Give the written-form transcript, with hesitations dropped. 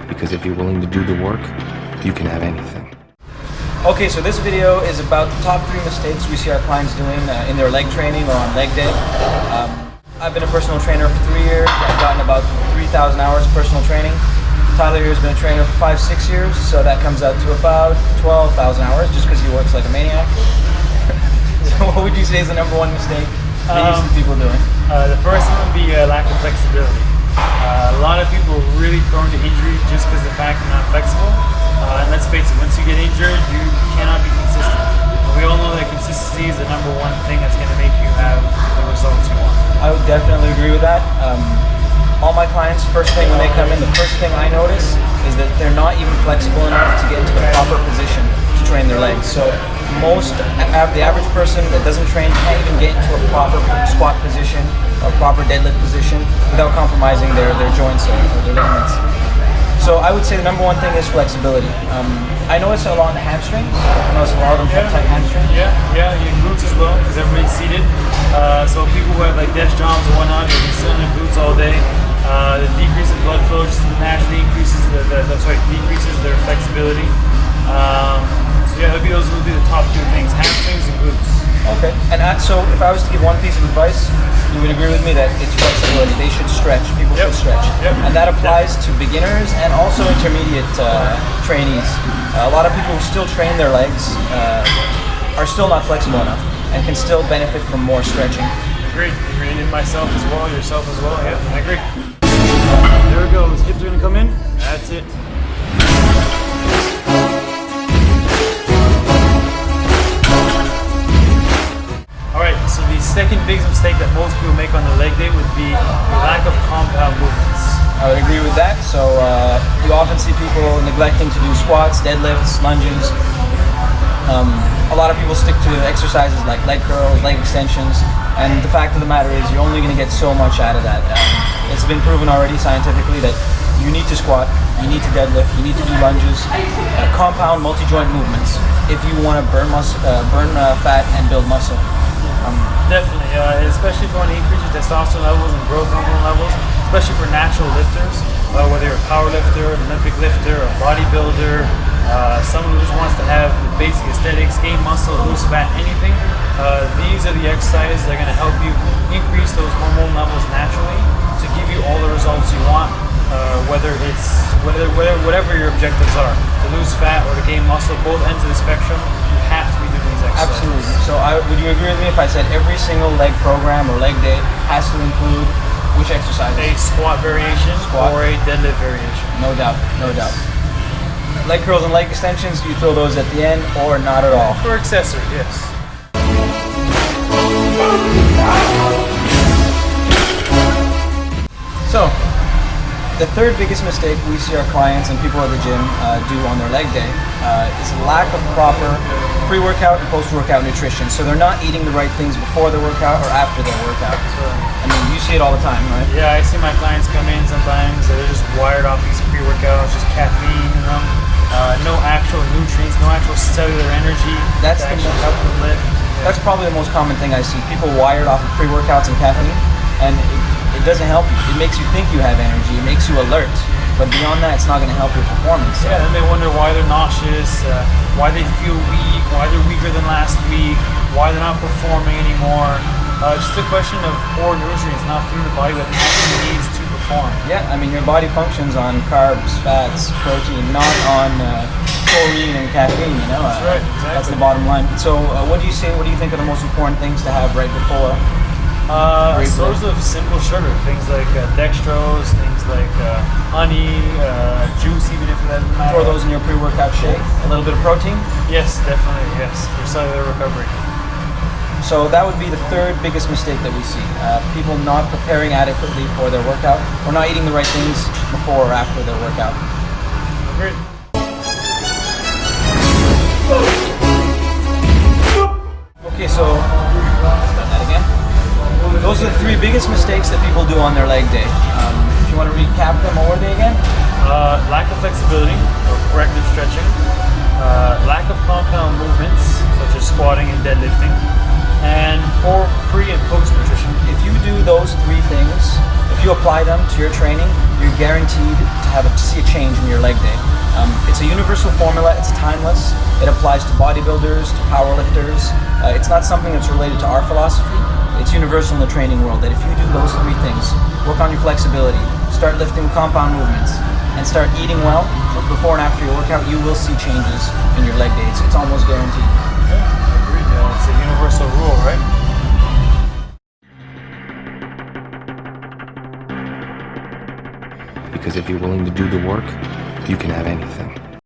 Because if you're willing to do the work, you can have anything. Okay, so this video is about the top 3 mistakes we see our clients doing in their leg training or on leg day. I've been a personal trainer for 3 years. I've gotten about 3,000 hours of personal training. Tyler here has been a trainer for 5-6 years, so that comes out to about 12,000 hours just because he works like a maniac. So what would you say is the number 1 mistake that you see people doing? The first one would be lack of flexibility. A lot of people are really prone to injury just because of the fact they're not flexible. And let's face it, once you get injured, you cannot be consistent. And we all know that consistency is the number 1 thing that's going to make you have the results you want. I would definitely agree with that. All my clients, first thing when they come in, the first thing I notice is that they're not even flexible enough to get into the proper position to train their legs. So the average person that doesn't train can't even get into a proper squat position or proper deadlift position without compromising their joints or their ligaments. So I would say the number 1 thing is flexibility. I notice a lot in the hamstrings. I notice a lot of them have tight hamstrings. Yeah, your glutes as well, because everybody's seated. So people who have like desk jobs and whatnot, they can sit on their glutes all day. The decrease in blood flow just naturally decreases their flexibility. So yeah, those would be the top 2 things: hamstrings and glutes. Okay. And so if I was to give 1 piece of advice, you would agree with me that it's flexibility. They should stretch. People should stretch. And that applies to beginners and also intermediate trainees. A lot of people who still train their legs are still not flexible enough and can still benefit from more stretching. Agreed. And myself as well, yourself as well. Yeah, I agree. There it goes. Hips are going to come in. That's it. So the second biggest mistake that most people make on their leg day would be the lack of compound movements. I would agree with that. So you often see people neglecting to do squats, deadlifts, lunges. A lot of people stick to exercises like leg curls, leg extensions, and the fact of the matter is you're only going to get so much out of that. It's been proven already scientifically that you need to squat, you need to deadlift, you need to do lunges, compound multi-joint movements if you want to burn fat and build muscle. Definitely, especially if you want to increase your testosterone levels and growth hormone levels, especially for natural lifters, whether you're a power lifter, an Olympic lifter, a bodybuilder, someone who just wants to have the basic aesthetics, gain muscle, lose fat, anything. These are the exercises that are going to help you increase those hormone levels naturally to give you all the results you want, whatever your objectives are, to lose fat or to gain muscle, both ends of the spectrum. You have to be doing these exercises. Absolutely. So would you agree with me if I said every single leg program or leg day has to include which exercises? A squat variation or a deadlift variation. No doubt, no doubt. Leg curls and leg extensions, you throw those at the end or not at all? For accessory, yes. So, the third biggest mistake we see our clients and people at the gym do on their leg day is lack of proper pre-workout and post-workout nutrition. So they're not eating the right things before their workout or after their workout. I mean, you see it all the time, right? Yeah, I see my clients come in sometimes, they're just wired off these pre-workouts, just caffeine in them, no actual nutrients, no actual cellular energy to actually help them lift. That's probably the most common thing I see. People wired off of pre-workouts and caffeine, and it doesn't help you. It makes you think you have energy. It makes you alert. But beyond that, it's not going to help your performance. So. Yeah, then they wonder why they're nauseous, why they feel weak, why they're weaker than last week, why they're not performing anymore. Just a question of poor nutrients, not feeding the body what it actually needs to perform. Yeah, I mean, your body functions on carbs, fats, protein, not on chlorine and caffeine, you know? That's right, exactly. That's the bottom line. So what do you think are the most important things to have right before? A source of simple sugar, things like dextrose, things like honey, juice, even if it doesn't matter. Throw those in your pre-workout shake. A little bit of protein? Yes, definitely, yes, for cellular recovery. So that would be the third biggest mistake that we see. People not preparing adequately for their workout or not eating the right things before or after their workout. Great. Okay, so let's done that again. Those are the 3 biggest mistakes that people do on their leg day. If you want to recap them, what were they again? Lack of flexibility or corrective stretching, lack of compound movements such as squatting and deadlifting, and poor pre and post nutrition. If you do those 3 things, if if you apply them to your training, you're guaranteed to see a change in your leg day. It's a universal formula, it's timeless, it applies to bodybuilders, to powerlifters. It's not something that's related to our philosophy, it's universal in the training world, that if you do those three things, work on your flexibility, start lifting compound movements, and start eating well before and after your workout, you will see changes in your leg day. It's almost guaranteed. Yeah, I agree. It's a universal rule, right? Because if you're willing to do the work, you can have anything.